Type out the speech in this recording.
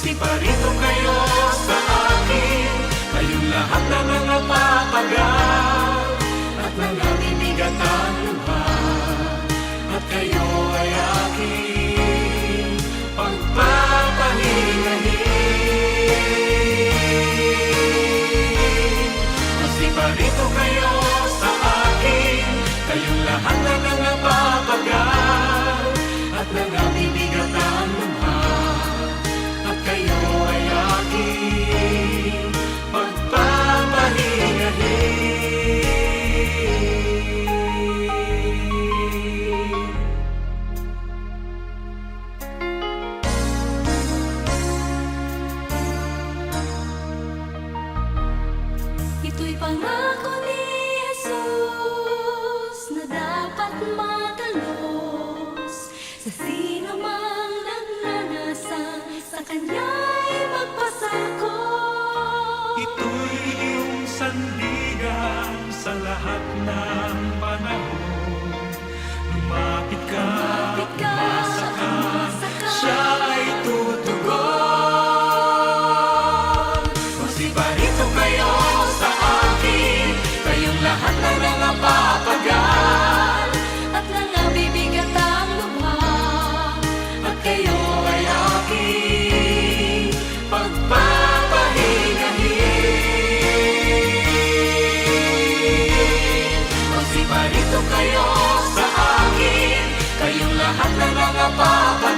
Magsiparito kayo sa akin, kayong lahat na nangapapagal at nangabibigat ang luha, at kayo ay aking pagpapahingahin. Magsiparito kayo sa akin, kayong lahat na nangapapagal at nangabibigat ang luha, at kayo ay aking pagpapahingahin. Ito'y pangako ni Jesus na dapat matalos sa sino mang nagnanasa, sa Kanya'y magpasako. Ito'y iyong sandigan sa lahat ng panahon. Lumapit ka, umasa ka, siya ay tutugon. Magsiparito kayo sa akin, kayong lahat na nangapapagal At nangabibigat ang luha, at kayo ay aking pagpapahingahin. Magsiparito kayo sa akin, kayong lahat na nangapapagal